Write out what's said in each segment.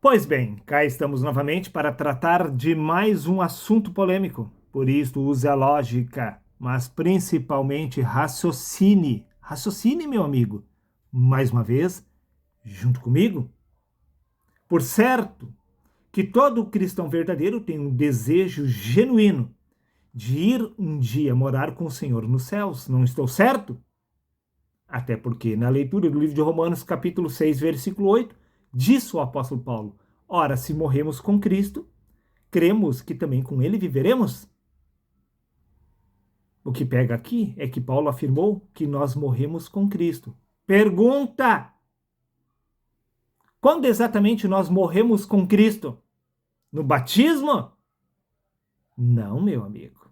Pois bem, cá estamos novamente para tratar de mais um assunto polêmico. Por isso, use a lógica, mas principalmente raciocine. Raciocine, meu amigo. Mais uma vez, junto comigo. Por certo, que todo cristão verdadeiro tem um desejo genuíno de ir um dia morar com o Senhor nos céus. Não estou certo? Até porque na leitura do livro de Romanos, capítulo 6, versículo 8, diz o apóstolo Paulo: ora, se morremos com Cristo, cremos que também com ele viveremos? O que pega aqui é que Paulo afirmou que nós morremos com Cristo. Pergunta: quando exatamente nós morremos com Cristo? No batismo? Não, meu amigo.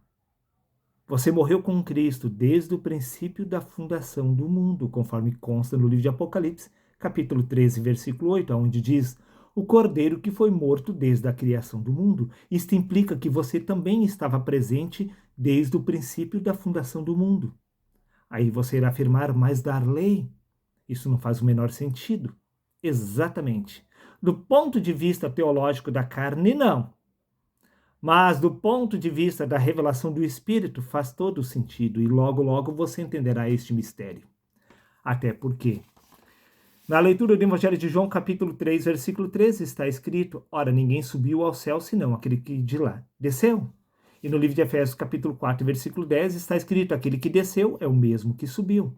Você morreu com Cristo desde o princípio da fundação do mundo, conforme consta no livro de Apocalipse, capítulo 13, versículo 8, onde diz: o cordeiro que foi morto desde a criação do mundo. Isto implica que você também estava presente desde o princípio da fundação do mundo. Aí você irá afirmar, mas Darley, isso não faz o menor sentido. Exatamente. Do ponto de vista teológico da carne, não. Mas do ponto de vista da revelação do Espírito, faz todo sentido e logo, logo você entenderá este mistério. Até porque, na leitura do Evangelho de João, capítulo 3, versículo 13, está escrito: ora, ninguém subiu ao céu senão aquele que de lá desceu. E no livro de Efésios, capítulo 4, versículo 10, está escrito: aquele que desceu é o mesmo que subiu.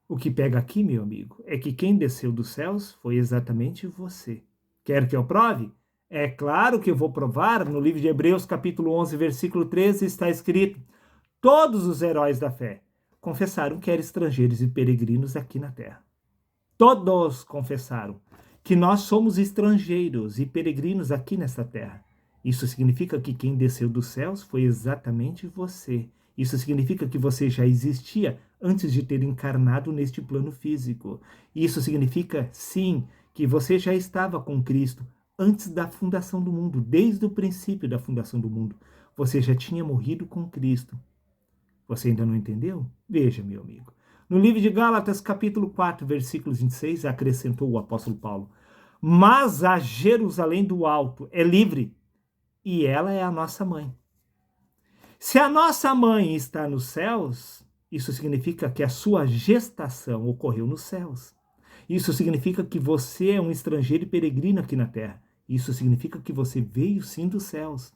O que pega aqui, meu amigo, é que quem desceu dos céus foi exatamente você. Quer que eu prove? É claro que eu vou provar. No livro de Hebreus, capítulo 11, versículo 13, está escrito: todos os heróis da fé confessaram que eram estrangeiros e peregrinos aqui na terra. Todos confessaram que nós somos estrangeiros e peregrinos aqui nesta terra. Isso significa que quem desceu dos céus foi exatamente você. Isso significa que você já existia antes de ter encarnado neste plano físico. Isso significa, sim, que você já estava com Cristo antes da fundação do mundo, desde o princípio da fundação do mundo. Você já tinha morrido com Cristo. Você ainda não entendeu? Veja, meu amigo. No livro de Gálatas, capítulo 4, versículos 26, acrescentou o apóstolo Paulo: mas a Jerusalém do alto é livre, e ela é a nossa mãe. Se a nossa mãe está nos céus, isso significa que a sua gestação ocorreu nos céus. Isso significa que você é um estrangeiro e peregrino aqui na terra. Isso significa que você veio sim dos céus.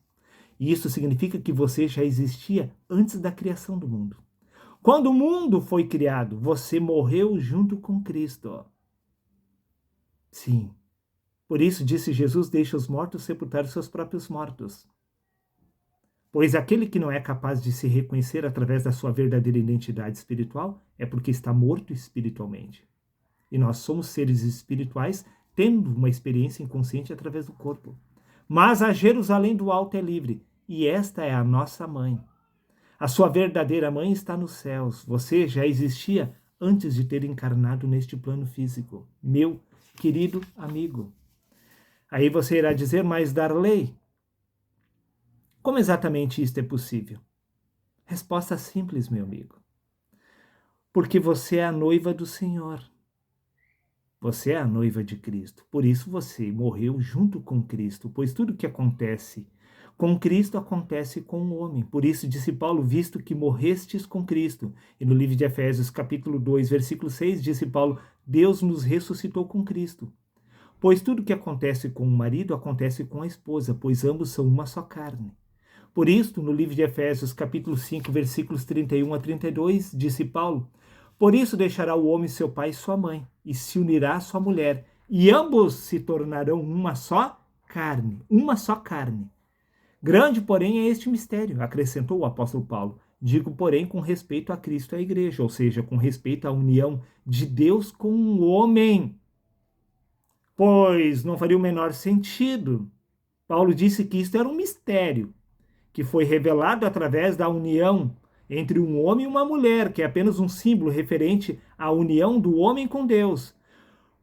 E isso significa que você já existia antes da criação do mundo. Quando o mundo foi criado, você morreu junto com Cristo. Sim. Por isso disse Jesus: deixa os mortos sepultar os seus próprios mortos. Pois aquele que não é capaz de se reconhecer através da sua verdadeira identidade espiritual é porque está morto espiritualmente. E nós somos seres espirituais tendo uma experiência inconsciente através do corpo. Mas a Jerusalém do alto é livre, e esta é a nossa mãe. A sua verdadeira mãe está nos céus. Você já existia antes de ter encarnado neste plano físico. Meu querido amigo. Aí você irá dizer: mas Darley, como exatamente isto é possível? Resposta simples, meu amigo. Porque você é a noiva do Senhor. Você é a noiva de Cristo. Por isso você morreu junto com Cristo, pois tudo que acontece com Cristo acontece com o homem. Por isso disse Paulo: visto que morrestes com Cristo. E no livro de Efésios, capítulo 2, versículo 6, disse Paulo: Deus nos ressuscitou com Cristo. Pois tudo que acontece com o marido acontece com a esposa, pois ambos são uma só carne. Por isso, no livro de Efésios, capítulo 5, versículos 31 a 32, disse Paulo: por isso deixará o homem seu pai e sua mãe, e se unirá à sua mulher, e ambos se tornarão uma só carne, uma só carne. Grande, porém, é este mistério, acrescentou o apóstolo Paulo. Digo, porém, com respeito a Cristo e à igreja, ou seja, com respeito à união de Deus com o homem. Pois não faria o menor sentido. Paulo disse que isto era um mistério, que foi revelado através da união entre um homem e uma mulher, que é apenas um símbolo referente à união do homem com Deus.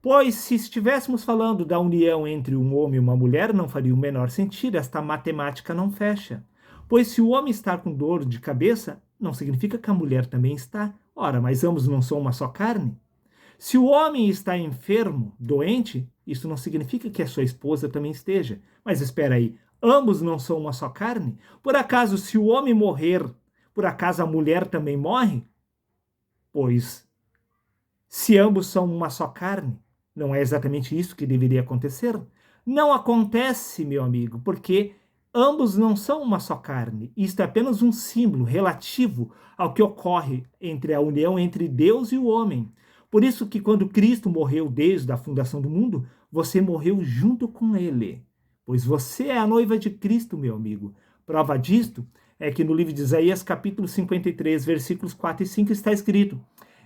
Pois se estivéssemos falando da união entre um homem e uma mulher, não faria o menor sentido, esta matemática não fecha. Pois se o homem está com dor de cabeça, não significa que a mulher também está. Ora, mas ambos não são uma só carne? Se o homem está enfermo, doente, Isso não significa que a sua esposa também esteja. Mas espera aí, ambos não são uma só carne? Por acaso, se o homem morrer, por acaso a mulher também morre? Pois, se ambos são uma só carne, não é exatamente isso que deveria acontecer? Não acontece, meu amigo, porque ambos não são uma só carne. Isto é apenas um símbolo relativo ao que ocorre entre a união entre Deus e o homem. Por isso que quando Cristo morreu desde a fundação do mundo, você morreu junto com ele. Pois você é a noiva de Cristo, meu amigo. Prova disto é que no livro de Isaías, capítulo 53, versículos 4 e 5, está escrito: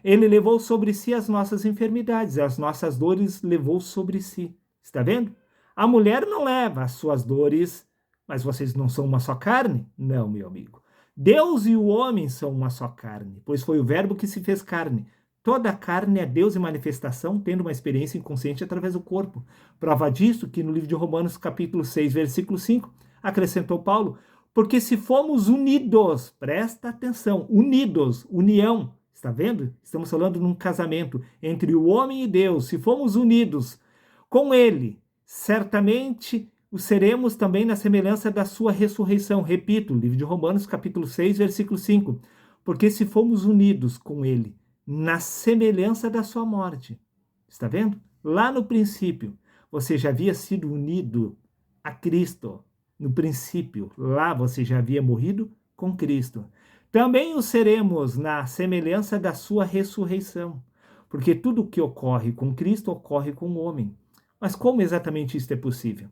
Ele levou sobre si as nossas enfermidades, as nossas dores levou sobre si. Está vendo? A mulher não leva as suas dores, mas vocês não são uma só carne? Não, meu amigo. Deus e o homem são uma só carne, pois foi o verbo que se fez carne. Toda a carne é Deus em manifestação, tendo uma experiência inconsciente através do corpo. Prova disso que no livro de Romanos, capítulo 6, versículo 5, acrescentou Paulo: porque se fomos unidos, presta atenção, unidos, união, está vendo? Estamos falando num casamento entre o homem e Deus. Se fomos unidos com ele, certamente o seremos também na semelhança da sua ressurreição. Repito, livro de Romanos, capítulo 6, versículo 5. Porque se fomos unidos com ele na semelhança da sua morte. Está vendo? Lá no princípio, você já havia sido unido a Cristo. No princípio, lá você já havia morrido com Cristo. Também o seremos na semelhança da sua ressurreição. Porque tudo o que ocorre com Cristo ocorre com o homem. Mas como exatamente isto é possível?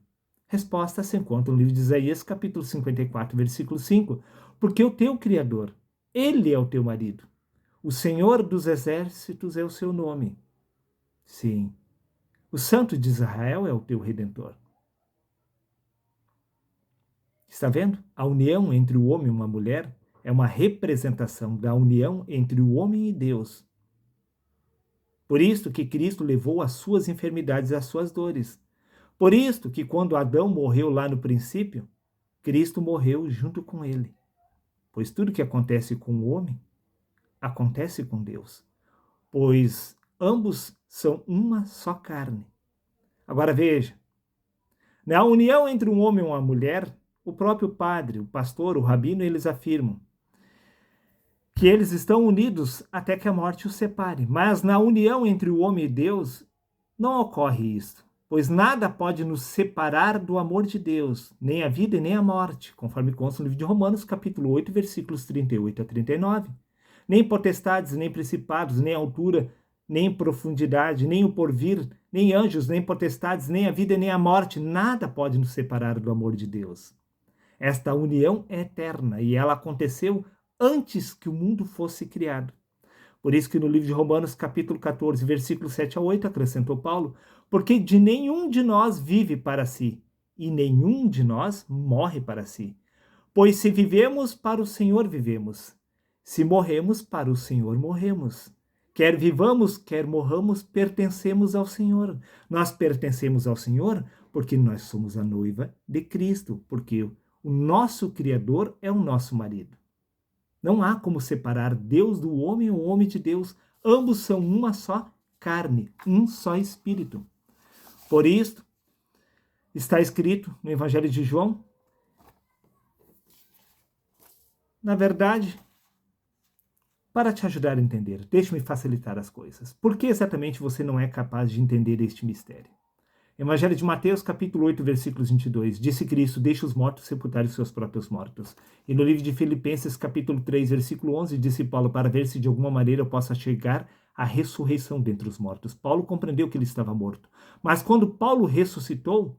Resposta se encontra no livro de Isaías, capítulo 54, versículo 5. Porque o teu Criador, ele é o teu marido. O Senhor dos Exércitos é o seu nome. Sim, o Santo de Israel é o teu Redentor. Está vendo? A união entre o homem e uma mulher é uma representação da união entre o homem e Deus. Por isso que Cristo levou as suas enfermidades e as suas dores. Por isso que quando Adão morreu lá no princípio, Cristo morreu junto com ele. Pois tudo que acontece com o homem, acontece com Deus. Pois ambos são uma só carne. Agora veja, na união entre um homem e uma mulher, o próprio padre, o pastor, o rabino, eles afirmam que eles estão unidos até que a morte os separe. Mas na união entre o homem e Deus, não ocorre isso, pois nada pode nos separar do amor de Deus, nem a vida e nem a morte, conforme consta no livro de Romanos, capítulo 8, versículos 38 a 39. Nem potestades, nem principados, nem altura, nem profundidade, nem o porvir, nem anjos, nem potestades, nem a vida nem a morte, nada pode nos separar do amor de Deus. Esta união é eterna e ela aconteceu antes que o mundo fosse criado. Por isso que no livro de Romanos, capítulo 14, versículos 7 a 8, acrescentou Paulo: porque de nenhum de nós vive para si, e nenhum de nós morre para si. Pois se vivemos, para o Senhor vivemos. Se morremos, para o Senhor morremos. Quer vivamos, quer morramos, pertencemos ao Senhor. Nós pertencemos ao Senhor porque nós somos a noiva de Cristo, porque o nosso Criador é o nosso marido. Não há como separar Deus do homem ou o homem de Deus. Ambos são uma só carne, um só espírito. Por isso, está escrito no Evangelho de João, na verdade, para te ajudar a entender, deixe-me facilitar as coisas. Por que exatamente você não é capaz de entender este mistério? Evangelho de Mateus, capítulo 8, versículos 22. Disse Cristo: deixe os mortos sepultarem seus próprios mortos. E no livro de Filipenses, capítulo 3, versículo 11, disse Paulo: para ver se de alguma maneira eu possa chegar à ressurreição dentre os mortos. Paulo compreendeu que ele estava morto. Mas quando Paulo ressuscitou,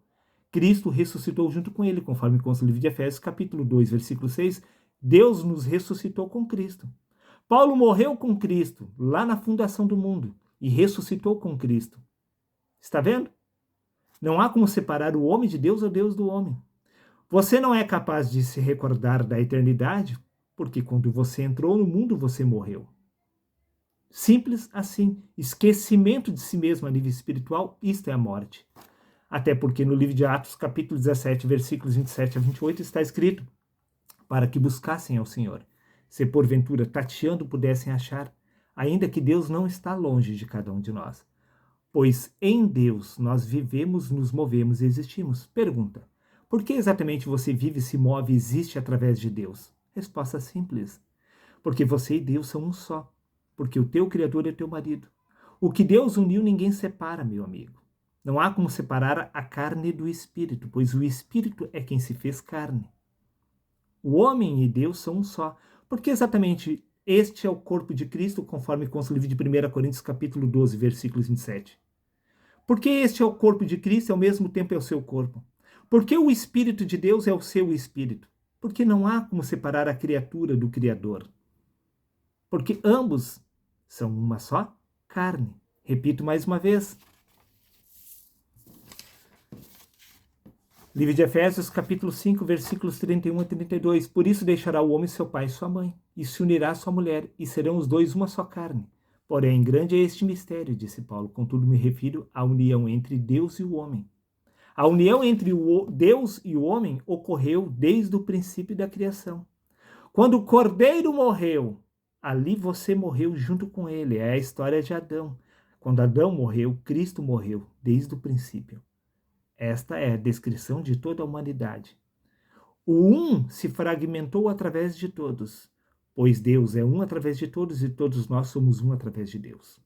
Cristo ressuscitou junto com ele, conforme consta no livro de Efésios, capítulo 2, versículo 6. Deus nos ressuscitou com Cristo. Paulo morreu com Cristo, lá na fundação do mundo, e ressuscitou com Cristo. Está vendo? Não há como separar o homem de Deus ou Deus do homem. Você não é capaz de se recordar da eternidade, porque quando você entrou no mundo, você morreu. Simples assim. Esquecimento de si mesmo a nível espiritual, isto é a morte. Até porque no livro de Atos, capítulo 17, versículos 27 a 28, está escrito: para que buscassem ao Senhor, se porventura tateando pudessem achar, ainda que Deus não está longe de cada um de nós. Pois em Deus nós vivemos, nos movemos e existimos. Pergunta: por que exatamente você vive, se move e existe através de Deus? Resposta simples: porque você e Deus são um só. Porque o teu Criador é teu marido. O que Deus uniu, ninguém separa, meu amigo. Não há como separar a carne do espírito, pois o espírito é quem se fez carne. O homem e Deus são um só. Porque exatamente este é o corpo de Cristo, conforme consta o livro de 1 Coríntios, capítulo 12, versículos 27. Porque este é o corpo de Cristo e ao mesmo tempo é o seu corpo. Porque o Espírito de Deus é o seu Espírito. Porque não há como separar a criatura do Criador. Porque ambos são uma só carne. Repito mais uma vez. Livro de Efésios, capítulo 5, versículos 31 a 32. Por isso deixará o homem seu pai e sua mãe, e se unirá à sua mulher, e serão os dois uma só carne. Porém, grande é este mistério, disse Paulo, contudo me refiro à união entre Deus e o homem. A união entre Deus e o homem ocorreu desde o princípio da criação. Quando o cordeiro morreu, ali você morreu junto com ele. É a história de Adão. Quando Adão morreu, Cristo morreu desde o princípio. Esta é a descrição de toda a humanidade. O um se fragmentou através de todos, pois Deus é um através de todos e todos nós somos um através de Deus.